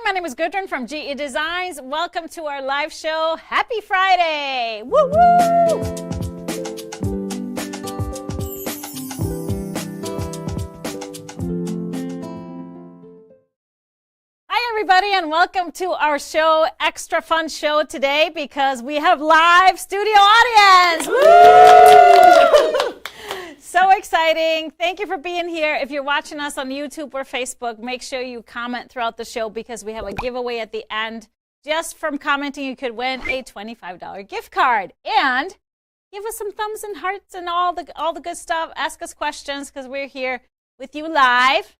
my name is Gudrun from GE Designs. Welcome to our live show. Happy Friday! Woo woo! Hi everybody, and welcome to our show. Extra fun show today because we have live studio audience. Woo! So exciting. Thank you for being here. If you're watching us on YouTube or Facebook, make sure you comment throughout the show because we have a giveaway at the end. Just from commenting, you could win a $25 gift card. And give us some thumbs and hearts and all the good stuff. Ask us questions because we're here with you live.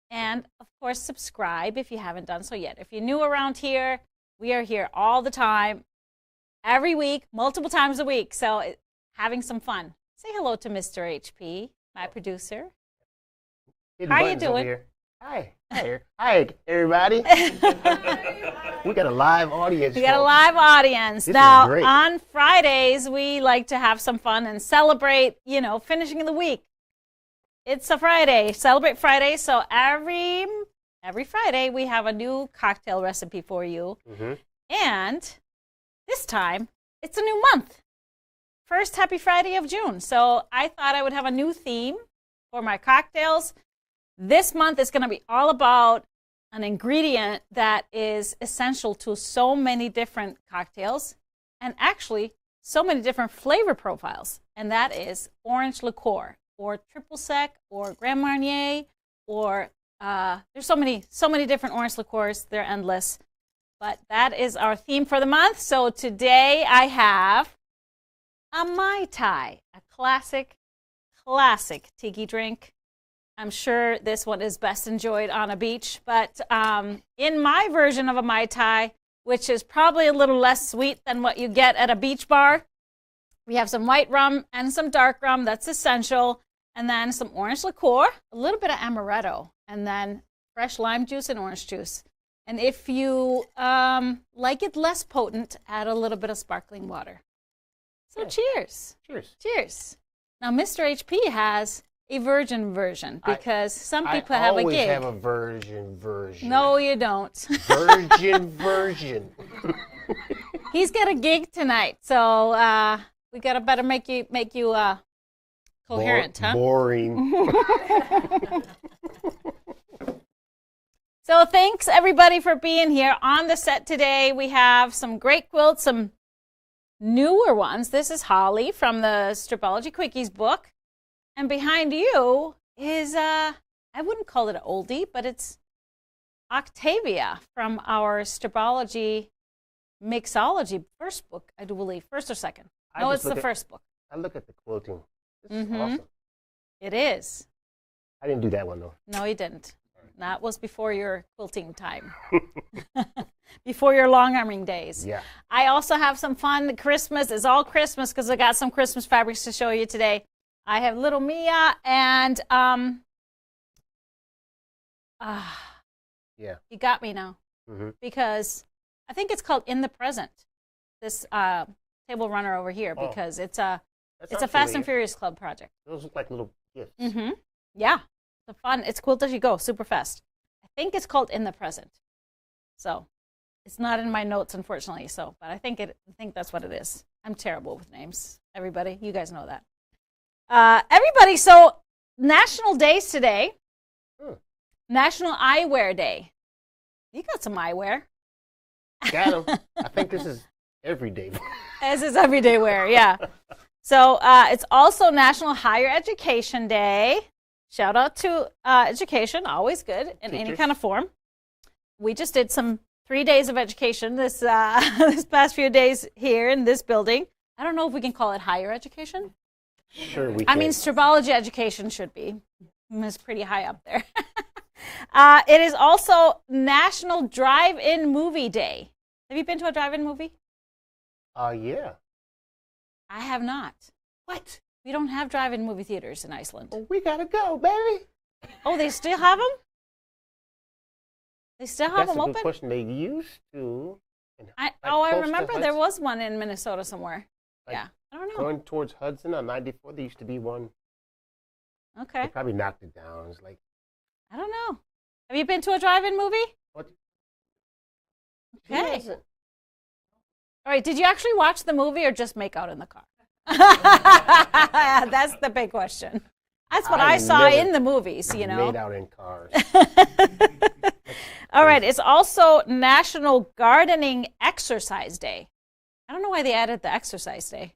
And, of course, subscribe if you haven't done so yet. If you're new around here, we are here all the time, every week, multiple times a week. So having some fun. Say hello to Mr. HP, my producer. How are you doing? Hi. Hi, everybody. We got a live audience. We got a live audience. Now, on Fridays, we like to have some fun and celebrate, finishing the week. It's a Friday. Celebrate Friday. So every Friday, we have a new cocktail recipe for you. Mm-hmm. And this time, it's a new month. First Happy Friday of June. So I thought I would have a new theme for my cocktails. This month is going to be all about an ingredient that is essential to so many different cocktails and actually so many different flavor profiles. And that is orange liqueur or triple sec or Grand Marnier or there's so many different orange liqueurs. They're endless. But that is our theme for the month. So today I have a Mai Tai, a classic tiki drink. I'm sure this one is best enjoyed on a beach, but in my version of a Mai Tai, which is probably a little less sweet than what you get at a beach bar, we have some white rum and some dark rum. That's essential. And then some orange liqueur, a little bit of amaretto, and then fresh lime juice and orange juice. And if you like it less potent, add a little bit of sparkling water. So cheers. Cheers. Now, Mr. HP has a virgin version because some people have a gig. I always have a virgin version. No, you don't. Virgin version. He's got a gig tonight, so we gotta better make you coherent, huh? Boring. So thanks everybody for being here on the set today. We have some great quilts, some newer ones. This is Holly from the Stripology Quickies book. And behind you is, I wouldn't call it an oldie, but it's Octavia from our Stripology Mixology first book, I do believe. First or second? No, it's the first book. I look at the quilting. This is awesome. It is. I didn't do that one, though. No, you didn't. That was before your quilting time. Before your long-arming days. Yeah. I also have some fun. Christmas is all Christmas because I got some Christmas fabrics to show you today. I have little Mia and yeah. You got me now. Mm-hmm. Because I think it's called In the Present. This table runner over here because it's a Fast and Furious Club project. Those look like little gifts. Mm-hmm. Yeah. It's fun. It's quilt as you go, super fast. I think it's called In the Present. So it's not in my notes, unfortunately. So, but I think that's what it is. I'm terrible with names. Everybody, you guys know that. Everybody, so national days today. National Eyewear Day. You got some eyewear. Got them. I think this is everyday. This is everyday wear, yeah. So it's also National Higher Education Day. Shout out to education, always good in any kind of form. We just did some 3 days of education this past few days here in this building. I don't know if we can call it higher education. Sure, we can. I mean, Stripology education should be. It's pretty high up there. It is also National Drive-In Movie Day. Have you been to a drive-in movie? Yeah. I have not. What? We don't have drive-in movie theaters in Iceland. Well, we gotta go, baby. Oh, they still have them? They still have them open? That's a good question. They used to. I remember there was one in Minnesota somewhere. Yeah, I don't know. Going towards Hudson on 94, there used to be one. Okay. They probably knocked it down. It's like, I don't know. Have you been to a drive-in movie? What? Okay. All right, did you actually watch the movie or just make out in the car? That's the big question. That's what I saw in the movies, you know. Made out in cars. All right, it's also National Gardening Exercise Day. I don't know why they added the exercise day.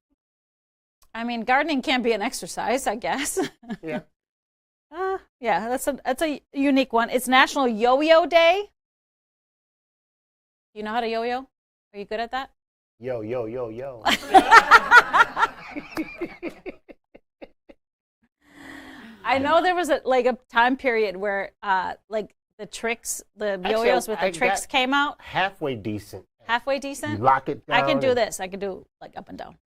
I mean, gardening can be an exercise, I guess. Yeah. Yeah, that's a unique one. It's National Yo-Yo Day. You know how to yo-yo? Are you good at that? Yo, yo, yo, yo. I know there was a time period where like the tricks, the yo-yos with the tricks came out. Halfway decent. Halfway decent? You lock it down. I can do this. I can do like up and down.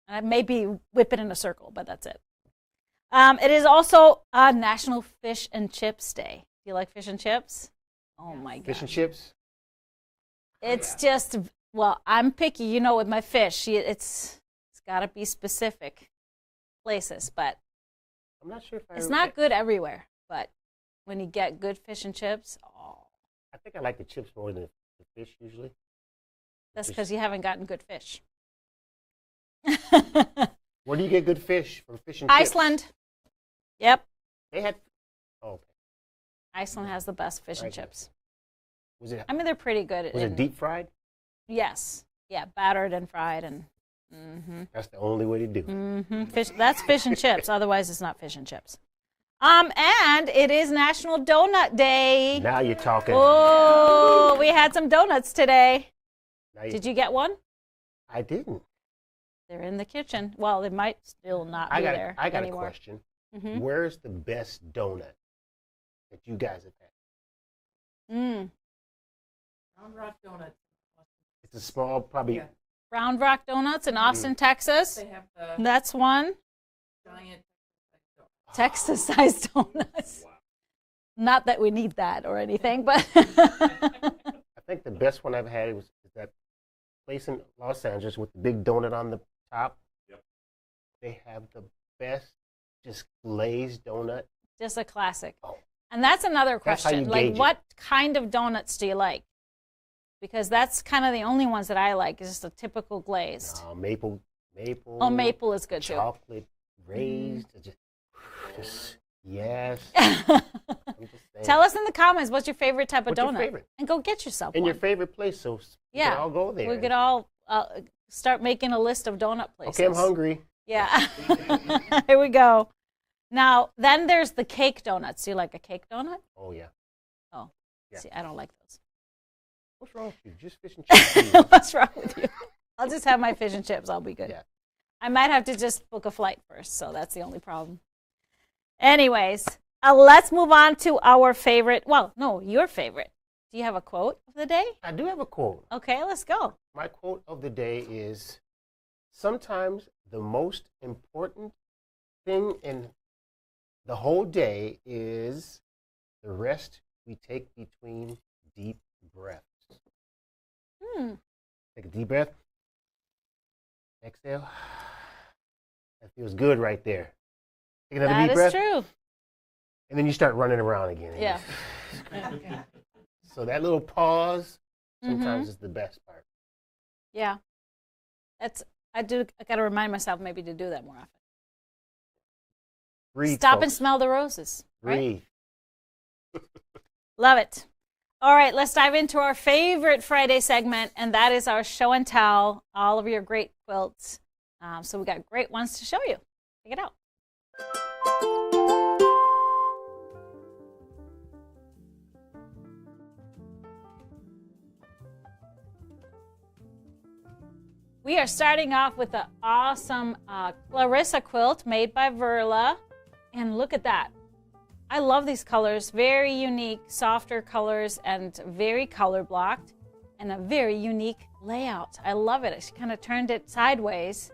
And I maybe whip it in a circle, but that's it. It is also National Fish and Chips Day. Do you like fish and chips? Oh my god. Fish and chips? It's just, well, I'm picky, you know, with my fish. It's got to be specific places, but I'm not sure if it's not good everywhere. But when you get good fish and chips, oh. I think I like the chips more than the fish usually. That's because you haven't gotten good fish. Where do you get good fish from fish and Iceland. chips? Yep. They had. Oh, okay. Iceland has the best fish and chips. Was it? I mean, they're pretty good. Was it deep fried? Yes. Yeah, battered and fried and. Mm-hmm. That's the only way to do it. Mm-hmm. Fish. That's fish and chips. Otherwise, it's not fish and chips. And it is National Doughnut Day. Now you're talking. Oh, we had some donuts today. Did you get one? I didn't. They're in the kitchen. Well, they might still not be there I got anymore. a question. Mm-hmm. Where's the best donut that you guys have had? Round Rock Donuts. It's a small, probably. Yeah. Round Rock Donuts in Austin, Texas. They have the That's one. giant Texas-sized donuts. Wow. Not that we need that or anything, but. I think the best one I've had is that place in Los Angeles with the big donut on the top. Yep. They have the best, just glazed donut. Just a classic. Oh. And that's another question. Like, what kind of donuts do you like? Because that's kind of the only ones that I like, is just a typical glazed. Maple. Oh, maple is good chocolate raised. Just yes. Tell us in the comments what's your favorite type of donut. Your favorite? And go get yourself one. In your favorite place, so we can all go there. We could all start making a list of donut places. Okay, I'm hungry. Yeah. Here we go. Now, then there's the cake donuts. Do you like a cake donut? Oh, yeah. Oh, yeah. See, I don't like those. What's wrong with you? Just fish and chips. What's wrong with you? I'll just have my fish and chips. I'll be good. Yeah. I might have to just book a flight first, so that's the only problem. Anyways, let's move on to our favorite. Well, no, your favorite. Do you have a quote of the day? I do have a quote. Okay, let's go. My quote of the day is, sometimes the most important thing in the whole day is the rest we take between deep breaths. Take a deep breath. Exhale. That feels good right there. Take another deep breath. That is true. And then you start running around again. Yeah. So that little pause sometimes is the best part. Yeah. I got to remind myself maybe to do that more often. Breathe, Stop folks. and smell the roses. Breathe. Right? Love it. All right, let's dive into our favorite Friday segment, and that is our show and tell, all of your great quilts. So we got great ones to show you. Check it out. We are starting off with the awesome Clarissa quilt made by Verla. And look at that. I love these colors. Very unique, softer colors and very color blocked. And a very unique layout. I love it. She kind of turned it sideways.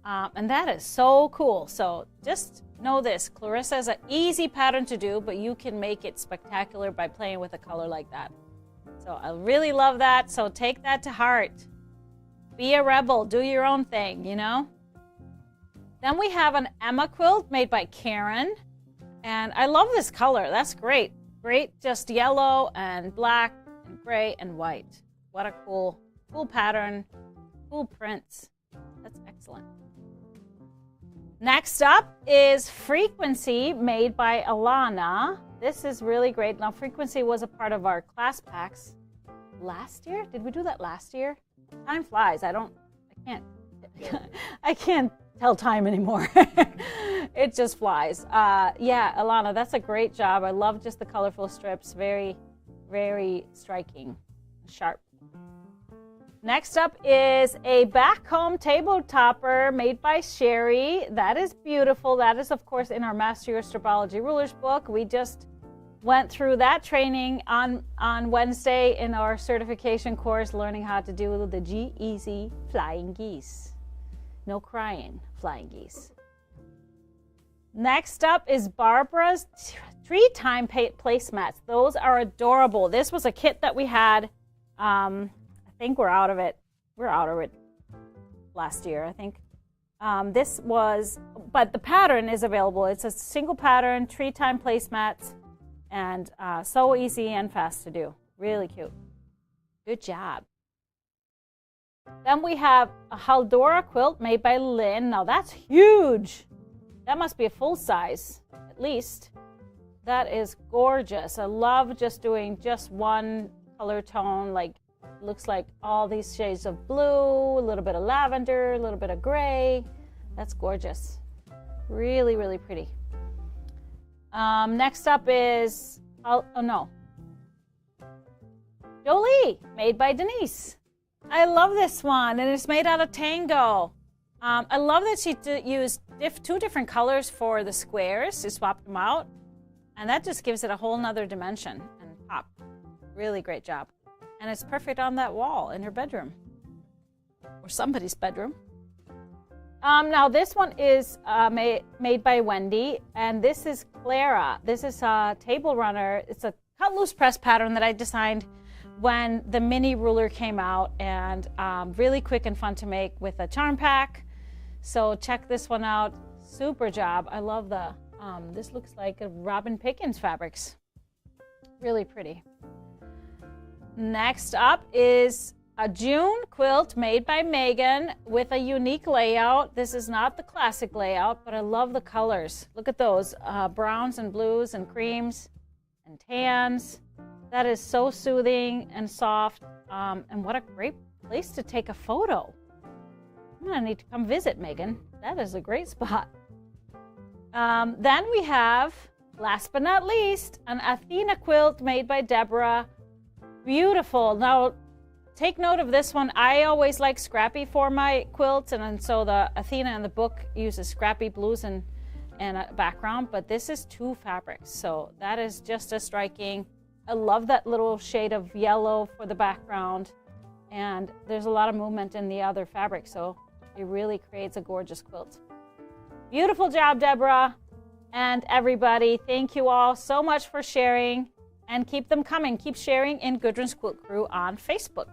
And that is so cool. So just know this. Clarissa is an easy pattern to do, but you can make it spectacular by playing with a color like that. So I really love that. So take that to heart. Be a rebel. Do your own thing, you know? Then we have an Emma quilt made by Karen. And I love this color. That's great. Great, just yellow and black and gray and white. What a cool pattern, cool prints. That's excellent. Next up is Frequency, made by Alana. This is really great. Now, Frequency was a part of our class packs last year. Did we do that last year? Time flies. I can't tell time anymore. It just flies. Yeah, Alana, that's a great job. I love just the colorful strips. Very, very striking, sharp. Next up is a back home table topper made by Sherry. That is beautiful. That is, of course, in our Master Your Stripology Rulers book. We just went through that training on Wednesday in our certification course, learning how to do the GEasy flying geese. No crying, flying geese. Next up is Barbara's Tree Time placemats. Those are adorable. This was a kit that we had. I think we're out of it. We're out of it last year, I think. But the pattern is available. It's a single pattern, Tree Time placemats, and so easy and fast to do. Really cute. Good job. Then we have a Haldora quilt made by Lynn. Now that's huge. That must be a full size, at least. That is gorgeous. I love just doing just one color tone, like looks like all these shades of blue, a little bit of lavender, a little bit of gray. That's gorgeous. Really, really pretty. Next up is, Jolie, made by Denise. I love this one, and it's made out of Tango. I love that she used two different colors for the squares. She swapped them out, and that just gives it a whole nother dimension and pop. Really great job. And it's perfect on that wall in her bedroom, or somebody's bedroom. Now this one is made by Wendy, and this is Clara. This is a table runner. It's a cut loose press pattern that I designed when the mini ruler came out, and really quick and fun to make with a charm pack. So check this one out. Super job. I love the, this looks like a Robin Pickens fabrics. Really pretty. Next up is a June quilt made by Megan with a unique layout. This is not the classic layout, but I love the colors. Look at those browns and blues and creams and tans. That is so soothing and soft, and what a great place to take a photo. I'm gonna need to come visit, Megan. That is a great spot. Then we have, last but not least, an Athena quilt made by Deborah. Beautiful. Now, take note of this one. I always like scrappy for my quilts, and so the Athena in the book uses scrappy blues and a background, but this is two fabrics, so that is just as striking. I love that little shade of yellow for the background, and there's a lot of movement in the other fabric, so it really creates a gorgeous quilt. Beautiful job, Deborah, and everybody. Thank you all so much for sharing, and keep them coming. Keep sharing in Gudrun's Quilt Crew on Facebook.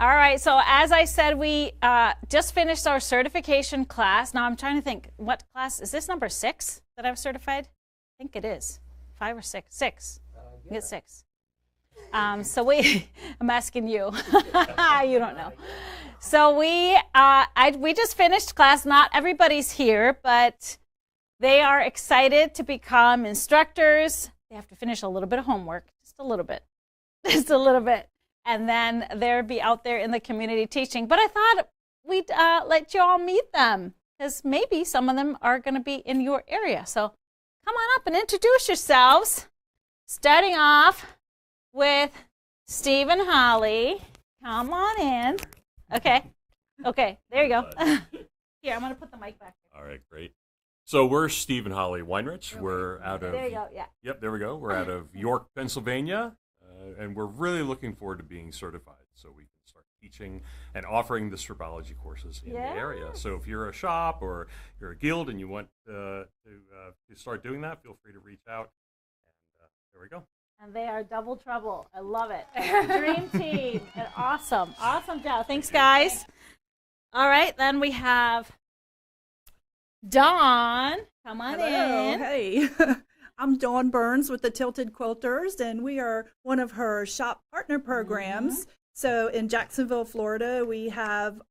All right, so as I said, we just finished our certification class. Now I'm trying to think, what class, is this number 6 that I've certified? I think it is, 5 or 6, 6, yeah. Get 6. So I'm asking you, you don't know. So we just finished class. Not everybody's here, but they are excited to become instructors. They have to finish a little bit of homework, just a little bit. And then they'll be out there in the community teaching. But I thought we'd let you all meet them, because maybe some of them are going to be in your area. So come on up and introduce yourselves. Starting off with Steve and Holly. Come on in. Okay, there you go. Here, I'm going to put the mic back here. All right, great. So we're Steve and Holly Weinrich. We're out of... There you go, yeah. Yep, there we go. We're out of York, Pennsylvania. And we're really looking forward to being certified so we can start teaching and offering the stripology courses in the area. So if you're a shop or you're a guild and you want to start doing that, feel free to reach out. And there we go. And they are double trouble. I love it. Dream team. And awesome job. Thanks, guys. All right, then we have Dawn. Come on Hello. in. Hey, I'm Dawn Burns with the Tilted Quilters, and we are one of her shop partner programs. So in Jacksonville, Florida, we have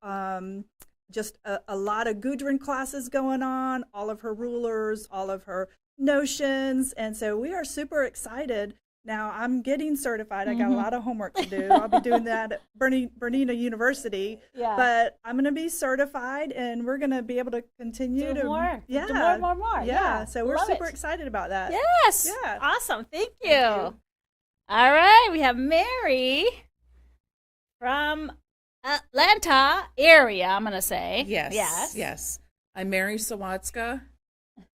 just a lot of Gudrun classes going on, all of her rulers, all of her notions, and so we are super excited. Now I'm getting certified. I got a lot of homework to do. I'll be doing that at Bernina University. Yeah. But I'm going to be certified, and we're going to be able to continue Do to more. Yeah, Do more. Yeah. So we're Love super it. excited about that. Yes. Yeah. Awesome. Thank you. Thank you. All right, we have Mary from Atlanta area, I'm going to say. Yes. I'm Mary Sawatzka.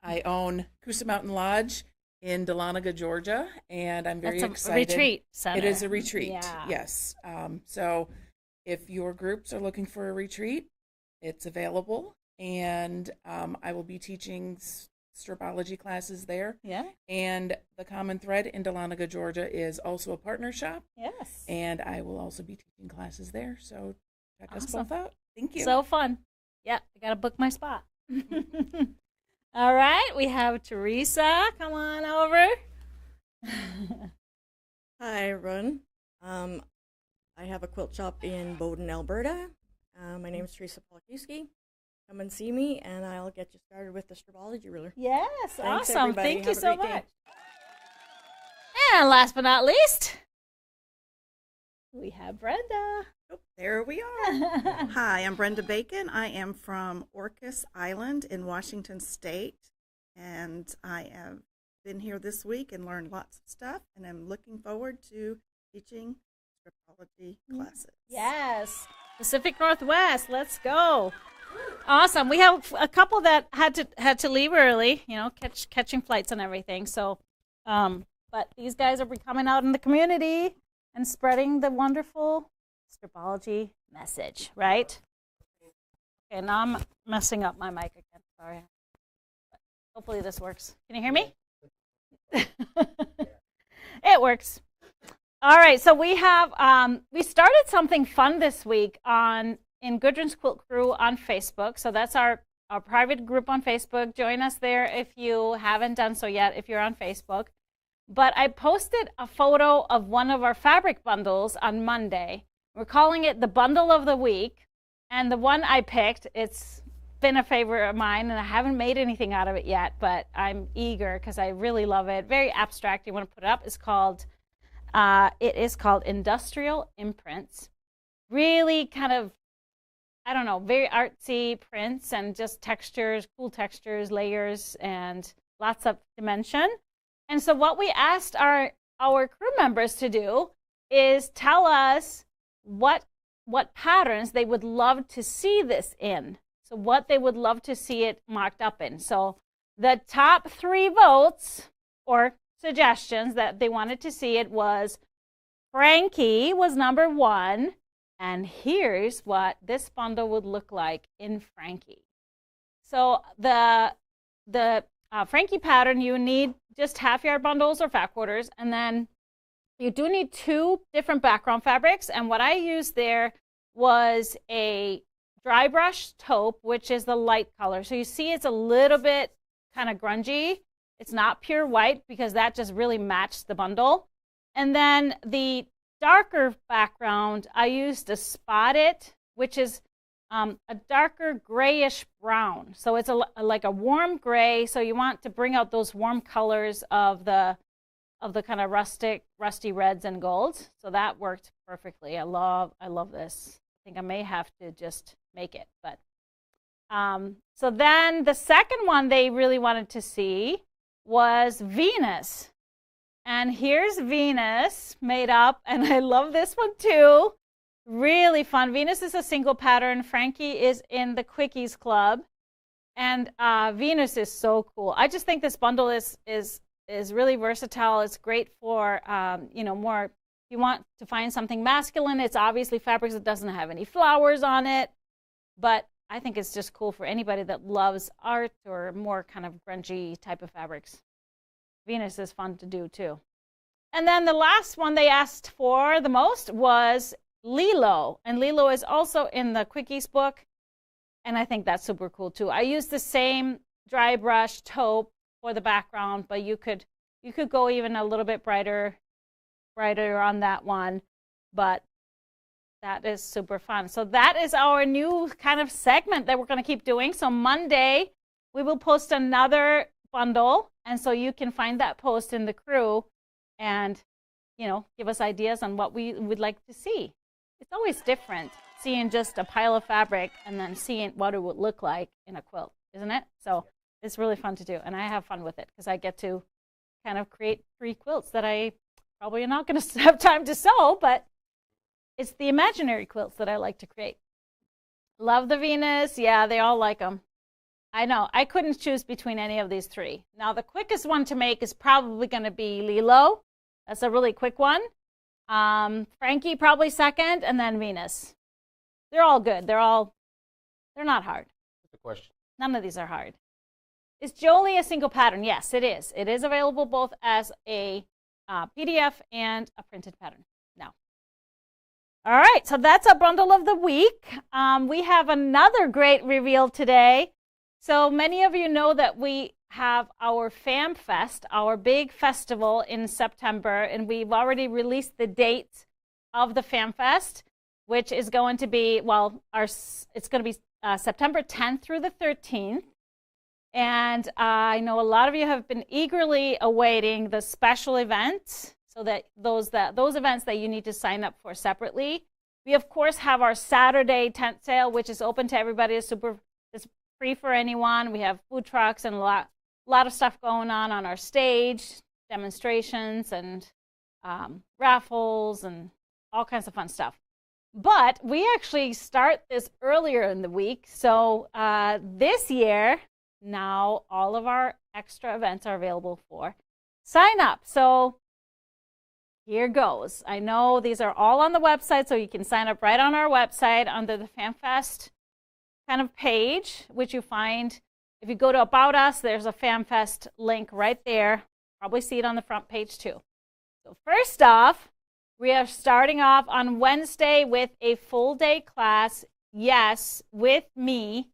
I own Coosa Mountain Lodge in Dahlonega, Georgia, and I'm very That's excited. a retreat center. It is a retreat. Yeah. Yes. So if your groups are looking for a retreat, it's available, and I will be teaching stripology classes there. Yeah. And the Common Thread in Dahlonega, Georgia is also a partner shop. Yes. And I will also be teaching classes there. So check us Awesome. both out. Thank you. So fun. Yeah, I got to book my spot. All right, we have Teresa. Come on over. Hi, everyone. I have a quilt shop in Bowden, Alberta. My name is Teresa Polakowski. Come and see me, and I'll get you started with the stripology ruler. Yes, Thanks, awesome. everybody. Thank you Have a so great day. much. And last but not least, we have Brenda. Oh, there we are. Hi, I'm Brenda Bacon. I am from Orcas Island in Washington State, and I have been here this week and learned lots of stuff, and I'm looking forward to teaching stripology classes. Yes, Pacific Northwest. Let's go. Awesome. We have a couple that had to leave early, catching flights and everything. So, but these guys are coming out in the community and spreading the wonderful stripology message, right? Okay, now I'm messing up my mic again. Sorry. But hopefully this works. Can you hear me? It works. All right, so we have we started something fun this week in Gudrun's Quilt Crew on Facebook. So that's our private group on Facebook. Join us there if you haven't done so yet, if you're on Facebook. But I posted a photo of one of our fabric bundles on Monday. We're calling it the Bundle of the Week. And the one I picked, it's been a favorite of mine, and I haven't made anything out of it yet, but I'm eager because I really love it. Very abstract. You want to put it up. It is called Industrial Imprints. Really kind of, I don't know, very artsy prints and just textures, cool textures, layers, and lots of dimension. And so what we asked our crew members to do is tell us what patterns they would love to see this in. So what they would love to see it marked up in. So the top 3 votes or suggestions that they wanted to see it was Frankie was number 1. And here's what this bundle would look like in Frankie. So the Frankie pattern, you need just half-yard bundles or fat quarters, and then you do need 2 different background fabrics. And what I used there was a dry brush taupe, which is the light color. So you see it's a little bit kind of grungy. It's not pure white because that just really matched the bundle. And then the darker background, I used a Spotted, which is a darker grayish brown. So it's like a warm gray. So you want to bring out those warm colors of the kind of rusty reds and golds. So that worked perfectly. I love this. I think I may have to just make it. But so then the second one they really wanted to see was Venus. And here's Venus made up, and I love this one too. Really fun. Venus is a single pattern. Frankie is in the Quickies Club, and Venus is so cool. I just think this bundle is really versatile. It's great for more. If you want to find something masculine, it's obviously fabrics that doesn't have any flowers on it, but I think it's just cool for anybody that loves art or more kind of grungy type of fabrics. Venus is fun to do too. And then the last one they asked for the most was Lilo. And Lilo is also in the Quickies book. And I think that's super cool too. I use the same dry brush taupe for the background, but you could go even a little bit brighter on that one. But that is super fun. So that is our new kind of segment that we're going to keep doing. So Monday, we will post another bundle. And so you can find that post in the crew and, give us ideas on what we would like to see. It's always different seeing just a pile of fabric and then seeing what it would look like in a quilt, isn't it? So it's really fun to do. And I have fun with it because I get to kind of create 3 quilts that I probably not going to have time to sew, but it's the imaginary quilts that I like to create. Love the Venus. Yeah, they all like them. I know. I couldn't choose between any of these 3. Now, the quickest one to make is probably going to be Lilo. That's a really quick one. Frankie probably second, and then Venus. They're all good. They're not hard. That's the question. None of these are hard. Is Jolie a single pattern? Yes, it is. It is available both as a PDF and a printed pattern now. All right, so that's our bundle of the week. We have another great reveal today. So many of you know that we have our FamFest, our big festival in September, and we've already released the date of the FamFest, which is going to be, it's going to be September 10th through the 13th. And I know a lot of you have been eagerly awaiting the special event, so that those events that you need to sign up for separately. We, of course, have our Saturday tent sale, which is open to everybody. It's free for anyone. We have food trucks and a lot of stuff going on our stage, demonstrations and raffles and all kinds of fun stuff. But we actually start this earlier in the week. So this year, now all of our extra events are available for sign up. So here goes. I know these are all on the website, so you can sign up right on our website under the FamFest kind of page, which you find if you go to About Us. There's a FamFest link right there. Probably see it on the front page too. So first off, we are starting off on Wednesday with a full day class. Yes, with me.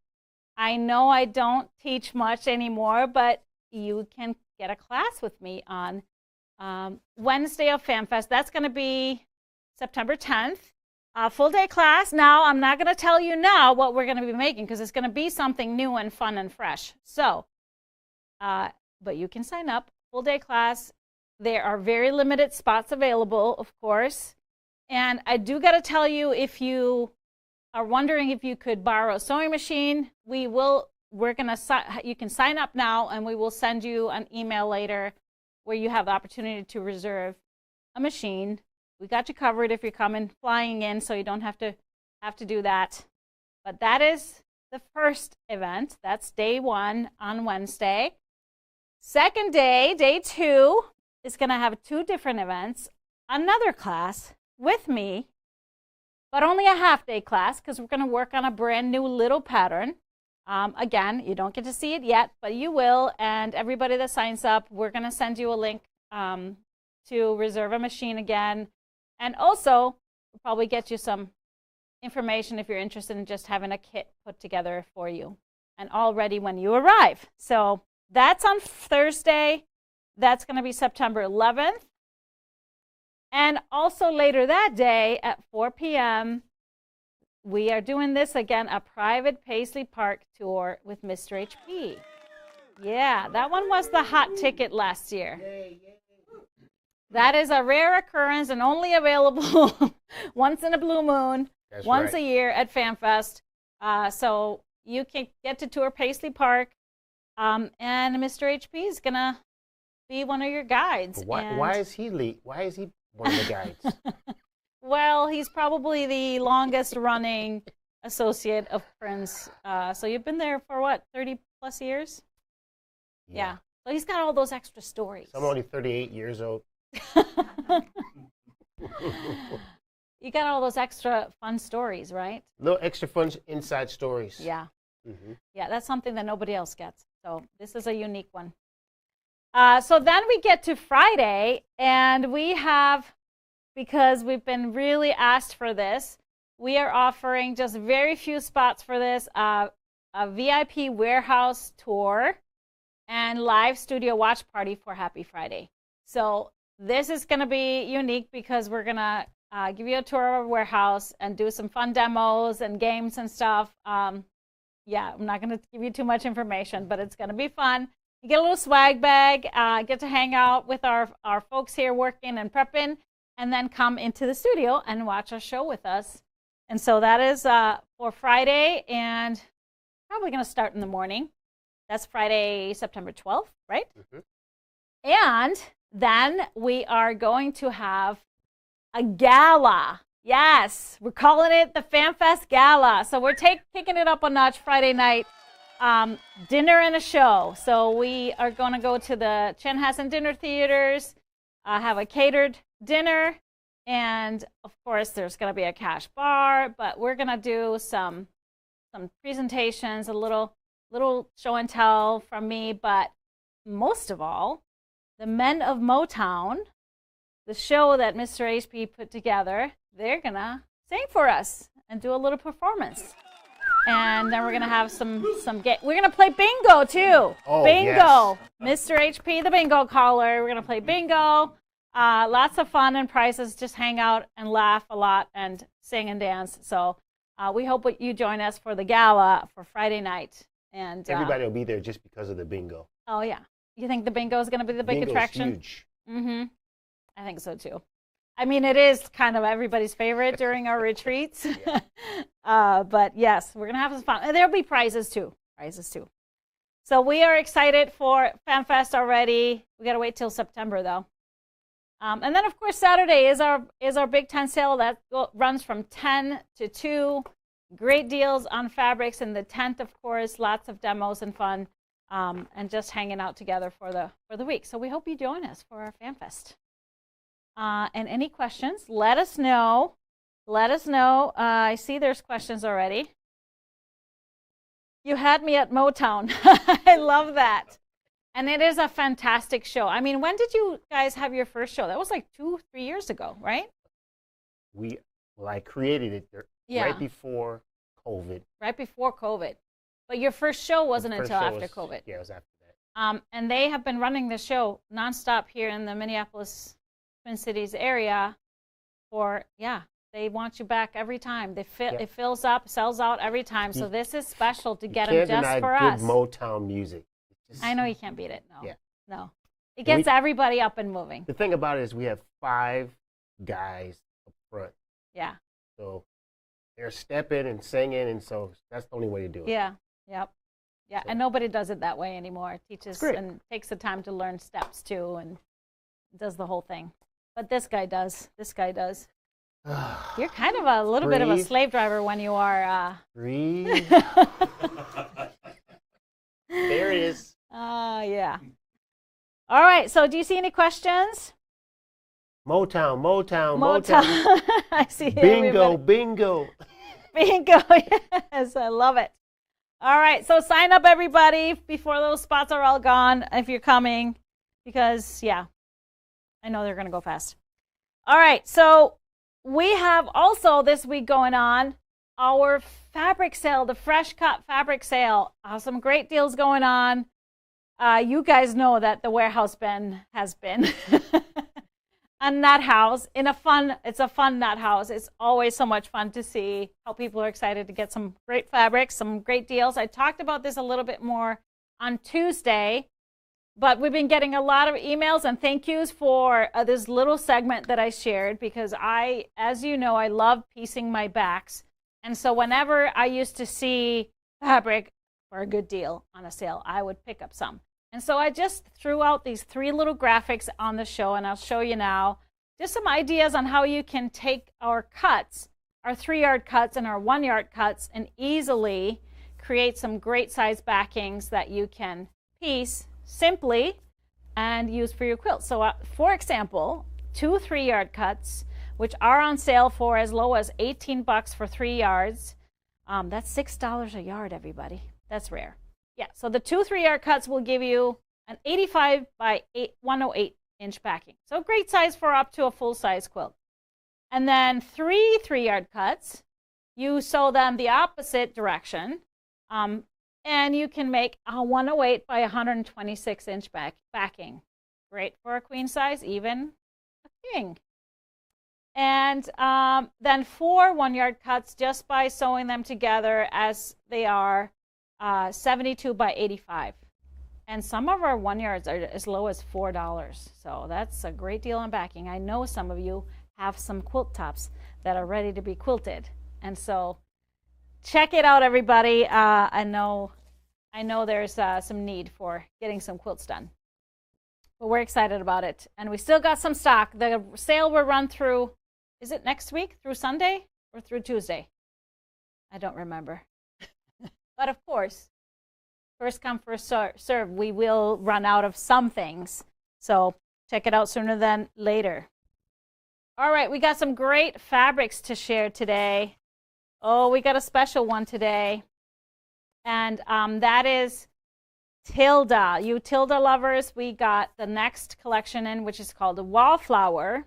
I know I don't teach much anymore, but you can get a class with me on Wednesday of FamFest. That's going to be September 10th. Full day class. Now, I'm not going to tell you now what we're going to be making because it's going to be something new and fun and fresh. So, but you can sign up. Full day class. There are very limited spots available, of course. And I do got to tell you, if you are wondering if you could borrow a sewing machine, you can sign up now, and we will send you an email later where you have the opportunity to reserve a machine. We got you covered if you're coming flying in, so you don't have to do that. But that is the first event. That's day 1 on Wednesday. Second day, day 2, is going to have 2 different events. Another class with me, but only a half-day class because we're going to work on a brand new little pattern. Again, you don't get to see it yet, but you will. And everybody that signs up, we're going to send you a link to reserve a machine again. And also, we'll probably get you some information if you're interested in just having a kit put together for you and all ready when you arrive. So that's on Thursday. That's going to be September 11th. And also later that day at 4 p.m., we are doing this again, a private Paisley Park tour with Mr. HP. Yeah, that one was the hot ticket last year. That is a rare occurrence and only available once in a blue moon, once a year at FamFest. So you can get to tour Paisley Park, and Mr. HP is going to be one of your guides. Why is he one of the guides? Well, he's probably the longest running associate of Prince. So you've been there for what, 30 plus years? Yeah. So he's got all those extra stories. I'm only 38 years old. You got all those extra fun stories, right? Little extra fun inside stories. Yeah. Mm-hmm. Yeah, that's something that nobody else gets. So this is a unique one. So then we get to Friday, and we have, because we've been really asked for this, we are offering just very few spots for this. a VIP warehouse tour and live studio watch party for Happy Friday. So this is going to be unique because we're going to give you a tour of our warehouse and do some fun demos and games and stuff. Yeah, I'm not going to give you too much information, but it's going to be fun. You get a little swag bag, get to hang out with our folks here working and prepping, and then come into the studio and watch our show with us. And so that is for Friday, and probably going to start in the morning. That's Friday, September 12th, right? Mm-hmm. And then we are going to have a gala. Yes, we're calling it the FamFest Gala. So we're kicking it up a notch Friday night. Dinner and a show. So we are going to go to the Chanhassen Dinner Theaters, have a catered dinner, and of course there's going to be a cash bar, but we're going to do some presentations, a little show and tell from me, but most of all, the Men of Mottown, the show that Mr. HP put together, they're going to sing for us and do a little performance. And then we're going to have some we're going to play bingo too. Oh, bingo. Yes. Mr. HP, the bingo caller. We're going to play bingo. Lots of fun and prizes. Just hang out and laugh a lot and sing and dance. So we hope you join us for the gala for Friday night. And everybody will be there just because of the bingo. Oh, yeah. You think the bingo is going to be the big Bingo's attraction? Huge. Mm-hmm. I think so, too. I mean, it is kind of everybody's favorite during our retreats. But, yes, we're going to have some fun. And there'll be prizes, too. So we are excited for FanFest already. We got to wait till September, though. And then, of course, Saturday is our Big Tent sale that runs from 10 to 2. Great deals on fabrics in the tent, of course. Lots of demos and fun, and just hanging out together for the week. So we hope you join us for our FanFest. And any questions, let us know. I see there's questions already. You had me at Mottown. I love that. And it is a fantastic show. I mean, when did you guys have your first show? That was like 2-3 years ago, right? I created it right before COVID. Right before COVID. But your first show wasn't until after COVID. Yeah, it was after that. And they have been running the show nonstop here in the Minneapolis Twin Cities area they want you back every time. It fills up, sells out every time. So this is special to get them just for us. Good Motown music. I know you can't beat it. No. Yeah. No. It gets everybody up and moving. The thing about it is we have 5 guys up front. Yeah. So they're stepping and singing, and so that's the only way to do it. Yeah. Yep. Yeah, so. And nobody does it that way anymore. It teaches and takes the time to learn steps too, and does the whole thing. But this guy does. You're kind of a little bit of a slave driver when you are. Breathe. There it is. Yeah. All right. So, do you see any questions? Motown. I see. Bingo. Bingo. Yes, I love it. All right. So, sign up, everybody, before those spots are all gone. If you're coming, because I know they're going to go fast. All right. So, we have also this week going on our fabric sale, the Fresh Cut fabric sale. Some great deals going on. You guys know that the warehouse bin has been a nut house. It's a fun nut house. It's always so much fun to see how people are excited to get some great fabrics, some great deals. I talked about this a little bit more on Tuesday, but we've been getting a lot of emails and thank yous for this little segment that I shared because as you know, I love piecing my backs. And so whenever I used to see fabric for a good deal on a sale, I would pick up some. And so I just threw out these 3 little graphics on the show, and I'll show you now just some ideas on how you can take our cuts, our 3-yard cuts and our 1-yard cuts, and easily create some great size backings that you can piece simply and use for your quilt. So for example, 2 3-yard cuts, which are on sale for as low as $18 for 3 yards. That's $6 a yard, everybody. That's rare. Yeah, so the 2 3-yard cuts will give you an 85 by 108 inch backing. So great size for up to a full-size quilt. And then 3 3-yard cuts, you sew them the opposite direction. And you can make a 108 by 126 inch backing. Great for a queen size, even a king. And then 4 1-yard cuts just by sewing them together as they are 72 by 85. And some of our 1-yards are as low as $4. So that's a great deal on backing. I know some of you have some quilt tops that are ready to be quilted. And so check it out, everybody. I know there's some need for getting some quilts done. But we're excited about it. And we still got some stock. The sale will run through, is it next week? Through Sunday or through Tuesday? I don't remember. But of course, first come, first serve. We will run out of some things. So check it out sooner than later. All right, we got some great fabrics to share today. Oh, we got a special one today. And that is Tilda. You Tilda lovers, we got the next collection in, which is called the Wallflower.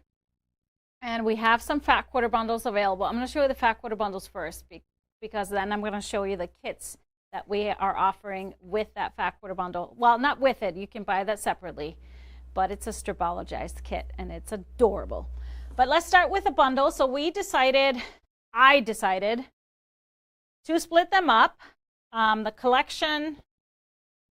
And we have some fat quarter bundles available. I'm going to show you the fat quarter bundles first, because then I'm going to show you the kits that we are offering with that fat quarter bundle. Well, not with it. You can buy that separately. But it's a strabologized kit, and it's adorable. But let's start with a bundle. So I decided to split them up. The collection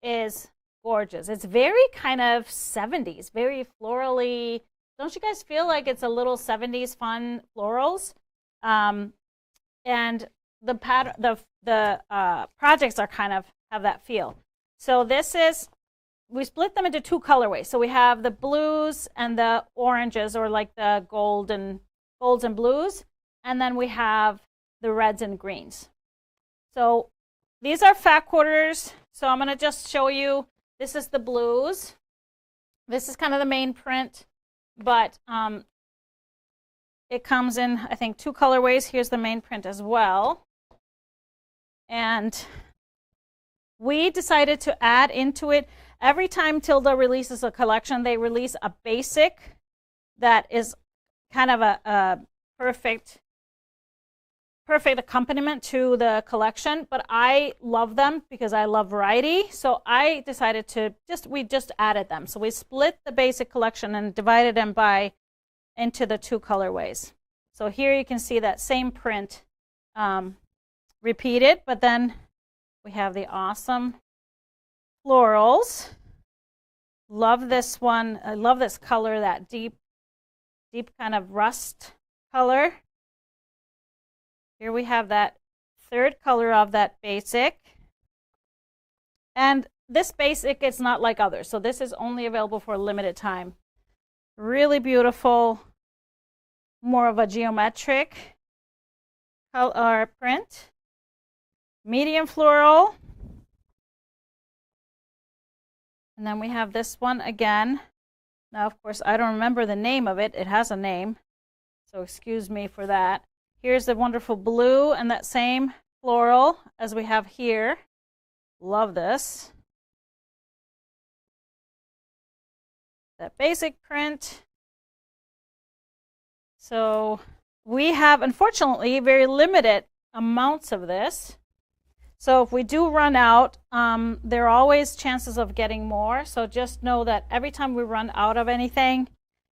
is gorgeous. It's very kind of 70s, very florally. Don't you guys feel like it's a little 70s fun florals? And the projects are kind of have that feel. So we split them into 2 colorways. So we have the blues and the oranges, or like the golds and blues. And then we have the reds and greens. So these are fat quarters. So I'm going to just show you, this is the blues. This is kind of the main print, but it comes in, I think, 2 colorways. Here's the main print as well. And we decided to add into it, every time Tilda releases a collection, they release a basic that is kind of a perfect accompaniment to the collection. But I love them because I love variety. So I decided we just added them. So we split the basic collection and divided them into the 2 colorways. So here you can see that same print repeated, but then we have the awesome florals. Love this one. I love this color, that deep kind of rust color. Here we have that 3rd color of that basic. And this basic is not like others. So this is only available for a limited time. Really beautiful, more of a geometric color print. Medium floral. And then we have this one again. Now, of course, I don't remember the name of it. It has a name, so excuse me for that. Here's the wonderful blue and that same floral as we have here. Love this. That basic print. So we have, unfortunately, very limited amounts of this. So if we do run out, there are always chances of getting more. So just know that every time we run out of anything,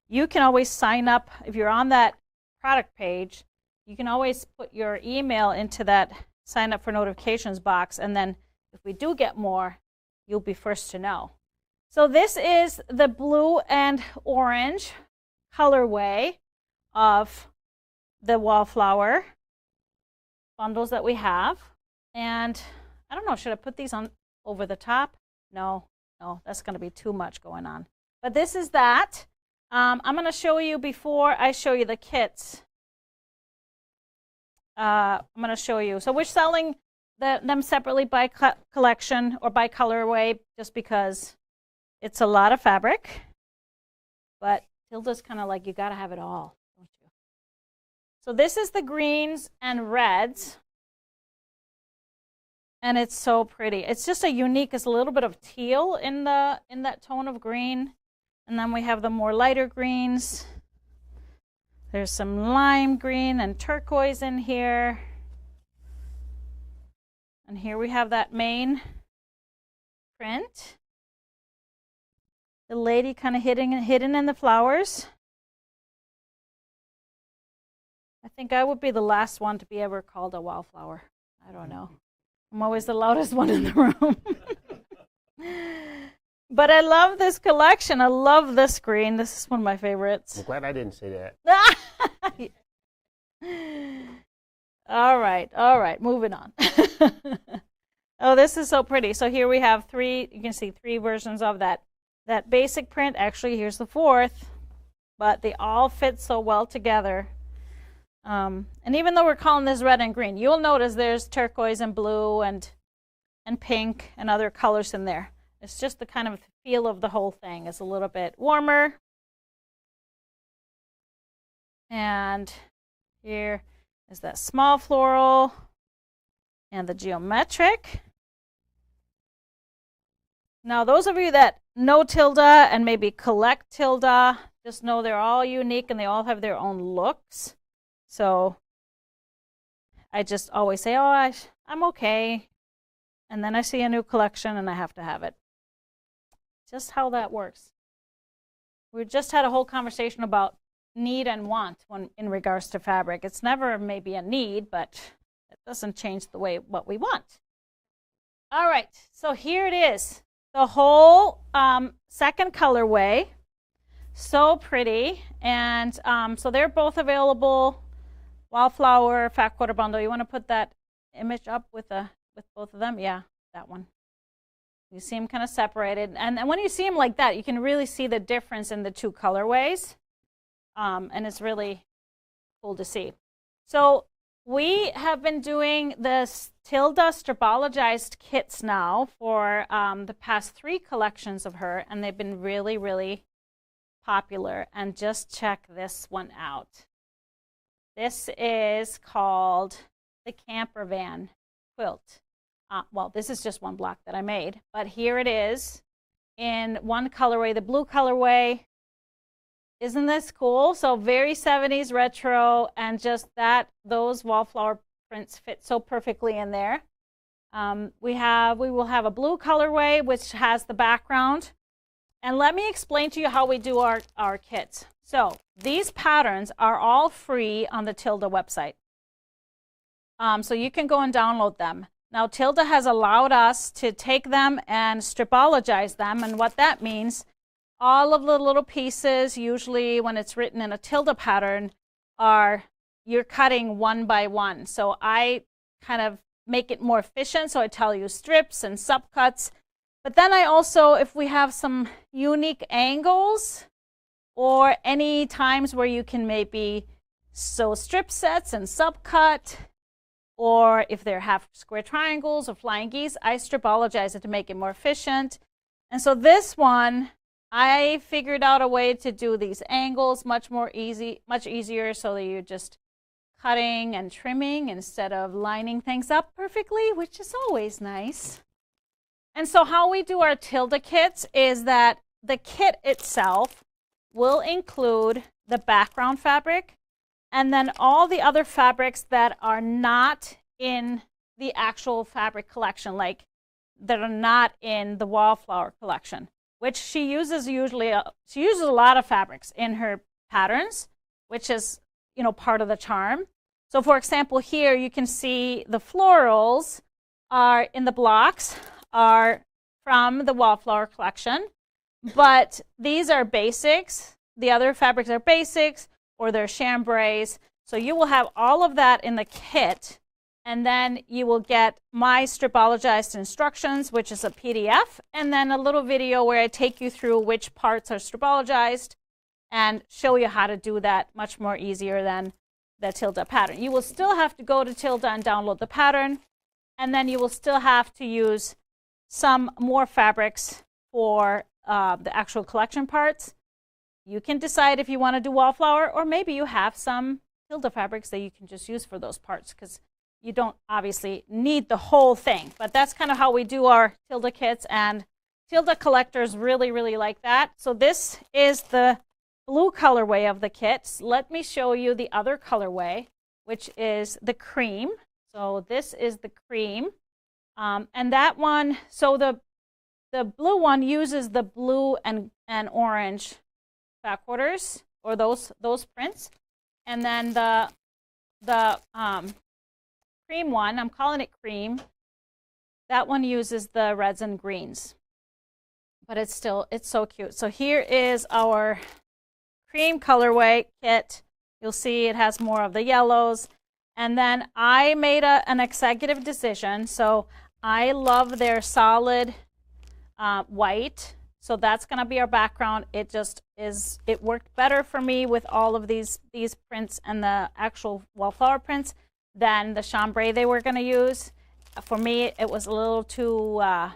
you can always sign up. If you're on that product page, you can always put your email into that sign up for notifications box. And then if we do get more, you'll be first to know. So this is the blue and orange colorway of the Wallflower bundles that we have. And I don't know, should I put these on over the top? No, that's going to be too much going on. But this is that. I'm going to show you, before I show you the kits, I'm going to show you. So we're selling them separately by collection or by colorway, just because it's a lot of fabric. But Tilda's kind of like, you got to have it all, don't you? So this is the greens and reds. And it's so pretty. It's just a unique, it's a little bit of teal in that tone of green. And then we have the more lighter greens. There's some lime green and turquoise in here. And here we have that main print. The lady kind of hidden in the flowers. I think I would be the last one to be ever called a wildflower. I don't know. I'm always the loudest one in the room. But I love this collection. I love this green. This is one of my favorites. I'm glad I didn't say that. All right, moving on. Oh, this is so pretty. So here we have you can see 3 versions of that basic print. Actually, here's the 4th, but they all fit so well together. And even though we're calling this red and green, you'll notice there's turquoise and blue and pink and other colors in there. It's just the kind of feel of the whole thing is a little bit warmer. And here is that small floral and the geometric. Now, those of you that know Tilda and maybe collect Tilda, just know they're all unique and they all have their own looks. So I just always say, oh, I'm okay. And then I see a new collection and I have to have it. Just how that works. We just had a whole conversation about need and want in regards to fabric. It's never maybe a need, but it doesn't change the way what we want. All right, so here it is. The whole second colorway. So pretty. And so they're both available. Wildflower, fat quarter bundle. You want to put that image up with both of them? Yeah, that one. You see them kind of separated. And when you see them like that, you can really see the difference in the 2 colorways. And it's really cool to see. So we have been doing this Tilda Strabologized kits now for the past 3 collections of her, and they've been really, really popular. And just check this one out. This is called the Camper Van Quilt. Well, this is just one block that I made, but here it is in one colorway, the blue colorway. Isn't this cool? So very 70s retro, and just those wallflower prints fit so perfectly in there. We will have a blue colorway, which has the background. And let me explain to you how we do our kits. So these patterns are all free on the Tilda website. So you can go and download them. Now, Tilda has allowed us to take them and stripologize them, and what that means, all of the little pieces, usually when it's written in a Tilda pattern, you're cutting one by one. So I kind of make it more efficient, so I tell you strips and subcuts. But then I also, if we have some unique angles or any times where you can maybe sew strip sets and subcut, or if they're half square triangles or flying geese, I stripologize it to make it more efficient. And so this one, I figured out a way to do these angles much easier, so that you're just cutting and trimming instead of lining things up perfectly, which is always nice. And so how we do our Tilda kits is that the kit itself will include the background fabric, and then all the other fabrics that are not in the actual fabric collection, like that are not in the wallflower collection, which she uses she uses a lot of fabrics in her patterns, which is, part of the charm. So for example, here you can see the florals are in the blocks are from the wallflower collection, but these are basics. The other fabrics are basics, or they're chambrays. So you will have all of that in the kit, and then you will get my stripologized instructions, which is a PDF, and then a little video where I take you through which parts are stripologized and show you how to do that much more easier than the Tilda pattern. You will still have to go to Tilda and download the pattern, and then you will still have to use some more fabrics for the actual collection parts. You can decide if you want to do wallflower, or maybe you have some Tilda fabrics that you can just use for those parts, because you don't obviously need the whole thing. But that's kind of how we do our Tilda kits, and Tilda collectors really, really like that. So this is the blue colorway of the kits. Let me show you the other colorway, which is the cream. So this is the cream. And that one, so the The blue one uses the blue and orange back quarters, or those prints. And then the cream one, I'm calling it cream, that one uses the reds and greens. But it's so cute. So here is our cream colorway kit. You'll see it has more of the yellows. And then I made an executive decision. So I love their solid white. So that's going to be our background. It worked better for me with all of these prints and the actual wallflower prints than the chambray they were going to use. For me, it was a little too, I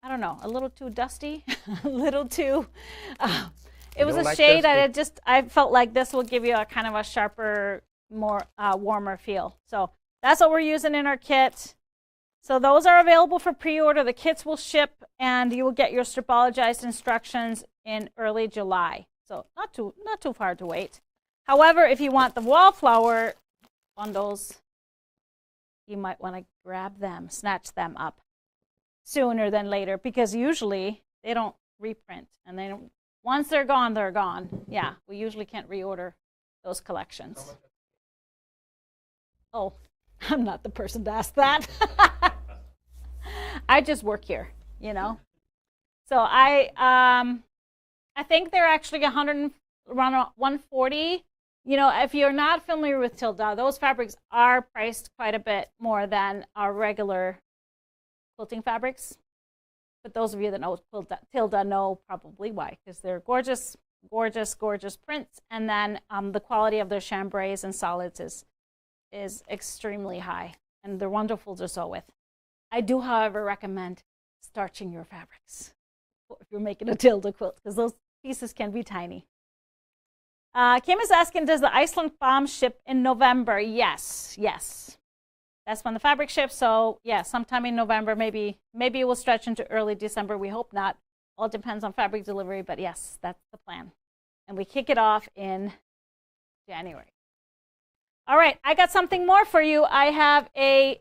don't know, a little too dusty, a little too, it was a shade that I felt like this will give you a kind of a sharper, more warmer feel. So that's what we're using in our kit. So those are available for pre-order. The kits will ship, and you will get your stripologized instructions in early July. So not too far to wait. However, if you want the wallflower bundles, you might want to grab them, snatch them up sooner than later, because usually they don't reprint, and they don't. Once they're gone, they're gone. Yeah, we usually can't reorder those collections. Oh, I'm not the person to ask that. I just work here, you know. So I think they're actually around 140. You know, if you're not familiar with Tilda, those fabrics are priced quite a bit more than our regular quilting fabrics. But those of you that know Tilda know probably why, because they're gorgeous, gorgeous, gorgeous prints. And then the quality of their chambrays and solids is extremely high, and they're wonderful to sew with. I do, however, recommend starching your fabrics if you're making a Tilda quilt, because those pieces can be tiny. Kim is asking, does the Iceland BOM ship in November? Yes. That's when the fabric ships. So yeah, sometime in November, maybe it will stretch into early December. We hope not. All depends on fabric delivery, but yes, that's the plan. And we kick it off in January. All right, I got something more for you. I have a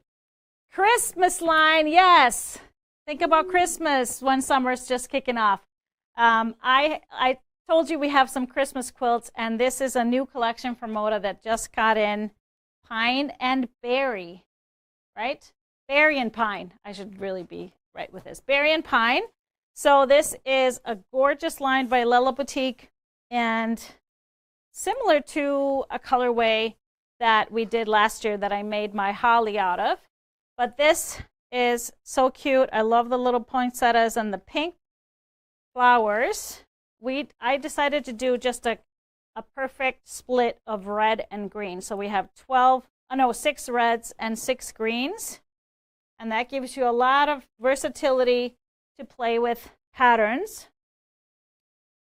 Christmas line. Yes, think about Christmas when summer's just kicking off. I told you we have some Christmas quilts, and this is a new collection from Moda that just got in pine and berry, right? Berry and pine. I should really be right with this. Berry and pine. So this is a gorgeous line by Lella Boutique, and similar to a colorway that we did last year that I made my holly out of. But this is so cute. I love the little poinsettias and the pink flowers. I decided to do just a perfect split of red and green. So we have 6 reds and 6 greens. And that gives you a lot of versatility to play with patterns.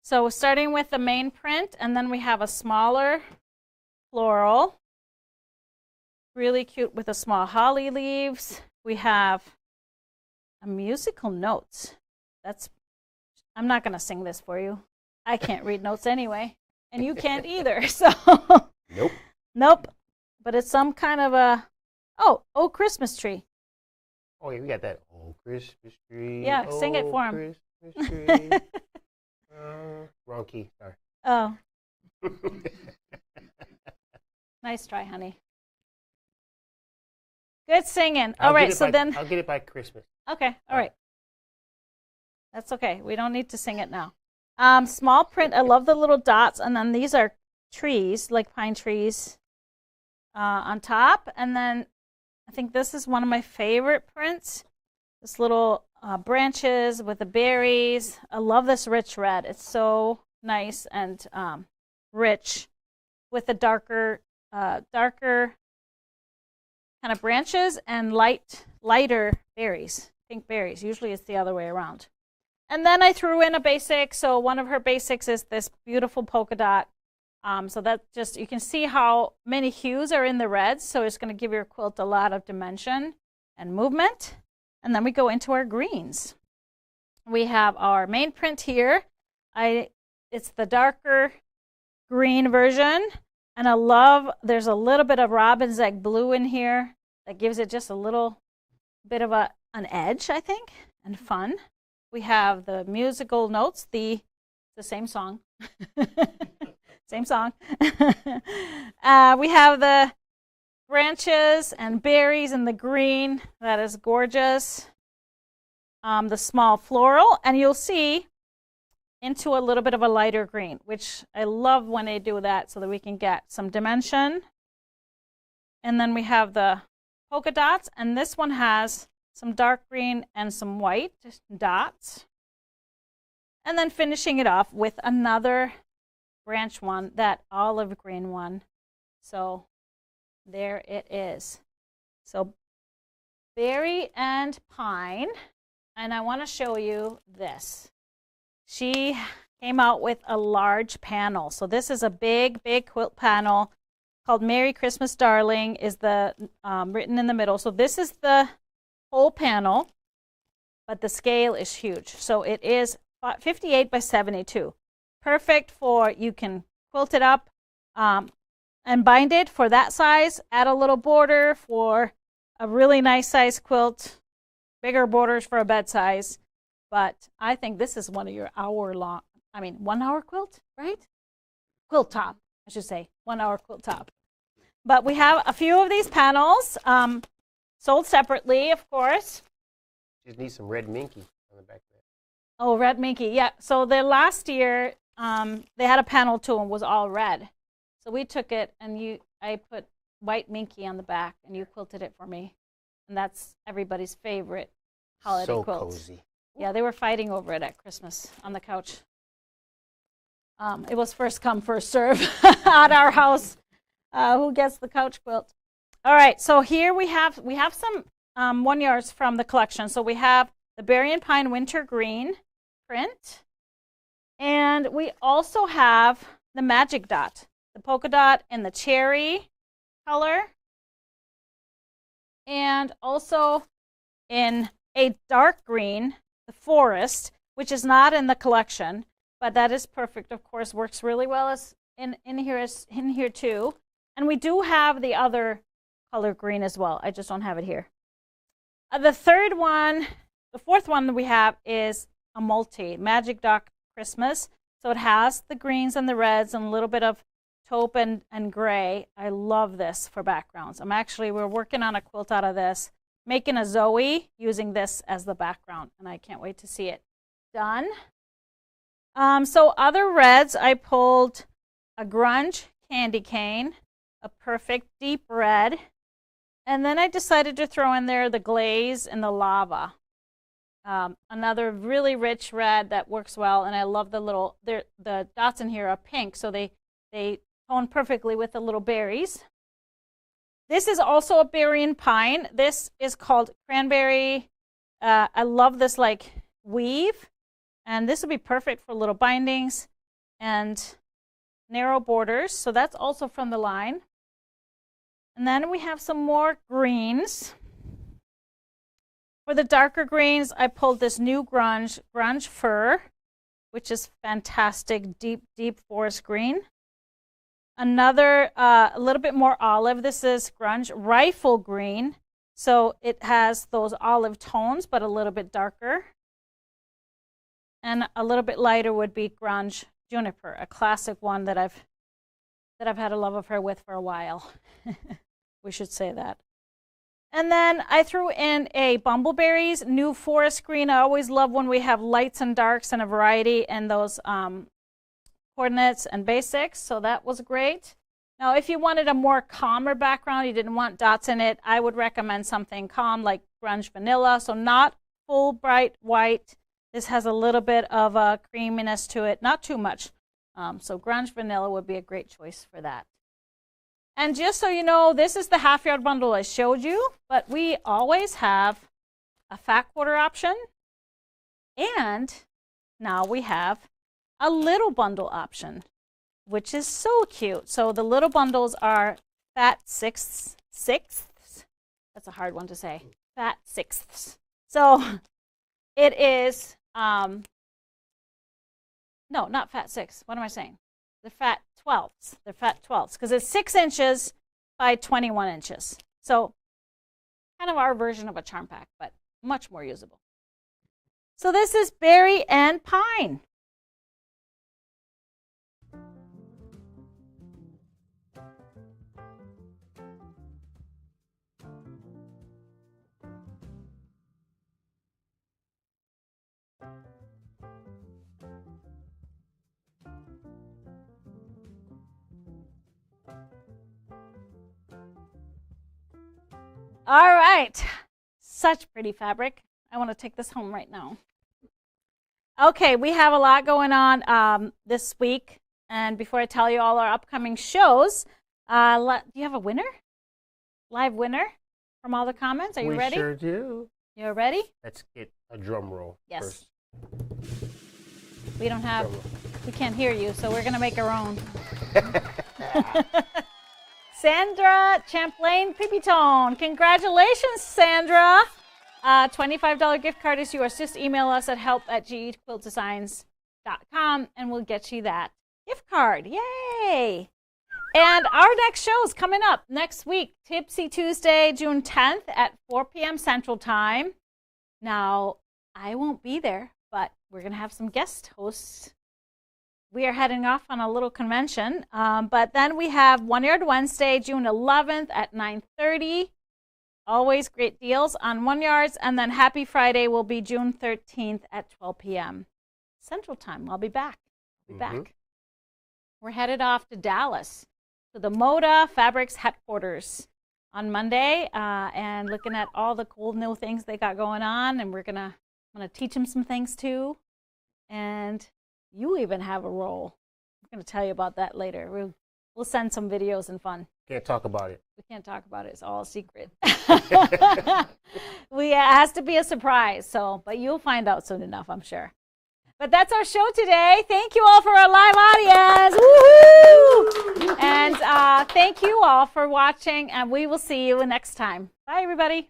So starting with the main print, and then we have a smaller floral. Really cute with the small holly leaves. We have a musical notes. I'm not going to sing this for you. I can't read notes anyway, and you can't either. So Nope. But it's some kind of a Christmas tree. Oh, yeah, we got that old Christmas tree. Yeah, sing it for him. Christmas tree. Wrong key. Sorry. Oh. Nice try, honey. Good singing. All right, so then I'll get it by Christmas. Okay, all right. That's okay. We don't need to sing it now. Small print. I love the little dots, and then these are trees, like pine trees on top. And then I think this is one of my favorite prints. This little branches with the berries. I love this rich red. It's so nice and rich with the darker kind of branches and lighter berries, pink berries. Usually it's the other way around. And then I threw in a basic. So one of her basics is this beautiful polka dot. So that just, you can see how many hues are in the reds. So it's going to give your quilt a lot of dimension and movement. And then we go into our greens. We have our main print here. It's the darker green version. And I love, there's a little bit of robin's egg blue in here that gives it just a little bit of an edge, I think, and fun. we have the musical notes, the same song. Same song. We have the branches and berries in the green. That is gorgeous. The small floral, and you'll see into a little bit of a lighter green, which I love when they do that so that we can get some dimension. And then we have the polka dots, and this one has some dark green and some white dots. And then finishing it off with another branch one, that olive green one. So there it is. So berry and pine. And I want to show you this. She came out with a large panel. So this is a big, big quilt panel called Merry Christmas Darling, is the written in the middle. So this is the whole panel, but the scale is huge. So it is 58 by 72. Perfect for, you can quilt it up and bind it for that size, add a little border for a really nice size quilt, bigger borders for a bed size. But I think this is one of your 1 hour quilt, right? Quilt top, I should say, 1 hour quilt top. But we have a few of these panels sold separately, of course. Just need some red minky on the back of that. Oh, red minky, yeah. So the last year, they had a panel too and was all red. So we took it and I put white minky on the back and you quilted it for me. And that's everybody's favorite holiday quilt. So cozy. Yeah, they were fighting over it at Christmas on the couch. It was first come, first serve at our house. Who gets the couch quilt? All right, so here we have some 1 yards from the collection. So we have the Berry and Pine Winter Green print. And we also have the Magic Dot, the polka dot in the cherry color. And also in a dark green, the Forest, which is not in the collection, but that is perfect, of course, works really well as in here too. And we do have the other color green as well. I just don't have it here. The fourth one that we have is a multi, Magic Dot Christmas. So it has the greens and the reds and a little bit of taupe and gray. I love this for backgrounds. We're working on a quilt out of this, making a Zoe using this as the background, and I can't wait to see it done. So other reds, I pulled a grunge candy cane, a perfect deep red, and then I decided to throw in there the glaze and the lava. Another really rich red that works well, and I love the dots in here are pink, so they tone perfectly with the little berries. This is also a berry and pine. This is called cranberry. I love this like weave, and this would be perfect for little bindings and narrow borders. So that's also from the line. And then we have some more greens. For the darker greens, I pulled this new grunge fir, which is fantastic, deep forest green. Another, a little bit more olive. This is grunge rifle green. So it has those olive tones, but a little bit darker. And a little bit lighter would be grunge juniper, a classic one that I've had a love affair with for a while. We should say that. And then I threw in a Bumbleberries new forest green. I always love when we have lights and darks and a variety in those coordinates and basics, so that was great. Now, if you wanted a more calmer background, you didn't want dots in it, I would recommend something calm like grunge vanilla, so not full bright white. This has a little bit of a creaminess to it, not too much. So grunge vanilla would be a great choice for that. And just so you know, this is the half-yard bundle I showed you, but we always have a fat quarter option, and now we have a little bundle option, which is so cute. So the little bundles are fat sixths. That's a hard one to say. Fat sixths. So it is, no, not fat six. What am I saying? The fat 12s. They're fat 12s because it's 6 inches by 21 inches. So kind of our version of a charm pack, but much more usable. So this is berry and pine. All right, such pretty fabric. I want to take this home right now. Okay, we have a lot going on this week. And before I tell you all our upcoming shows, do you have a winner? Live winner from all the comments? Are you ready? We sure do. You're ready? Let's get a drum roll yes. first. We don't have, we can't hear you, so we're going to make our own. Sandra Champlain Pipitone. Congratulations, Sandra. $25 gift card is yours. Just email us at help@gequiltdesigns.com and we'll get you that gift card. Yay! And our next show is coming up next week, Tipsy Tuesday, June 10th at 4 p.m. Central Time. Now, I won't be there, but we're going to have some guest hosts. We are heading off on a little convention, but then we have One Yard Wednesday, June 11th at 9:30. Always great deals on 1 yards, and then Happy Friday will be June 13th at 12 p.m. Central Time. I'll be back. Back. We're headed off to Dallas to the Moda Fabrics headquarters on Monday, and looking at all the cool new things they got going on, and I'm gonna teach them some things too, and you even have a role. I'm going to tell you about that later. We'll send some videos and fun. Can't talk about it. We can't talk about it. It's all secret. It has to be a surprise. So, but you'll find out soon enough, I'm sure. But that's our show today. Thank you all for our live audience. Woohoo! And thank you all for watching, and we will see you next time. Bye, everybody.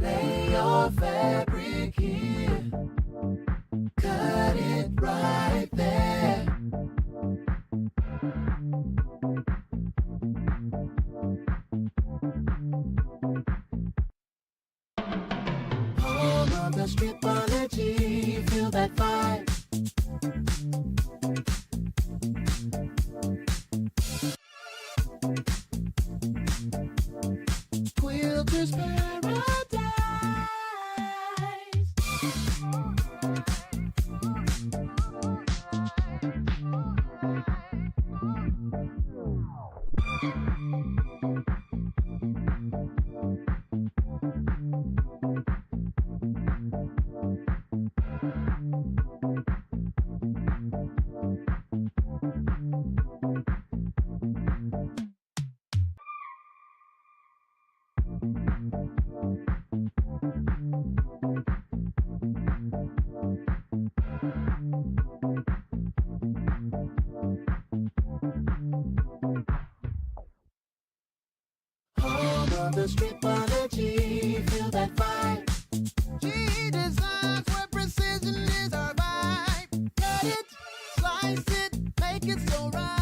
Lay your fabric here, cut it right there. Home of the stripology, feel that vibe. Quilter's Paradise. Home of the stripology, feel that vibe. GEasy, where precision is our vibe. Cut it, slice it, make it so right.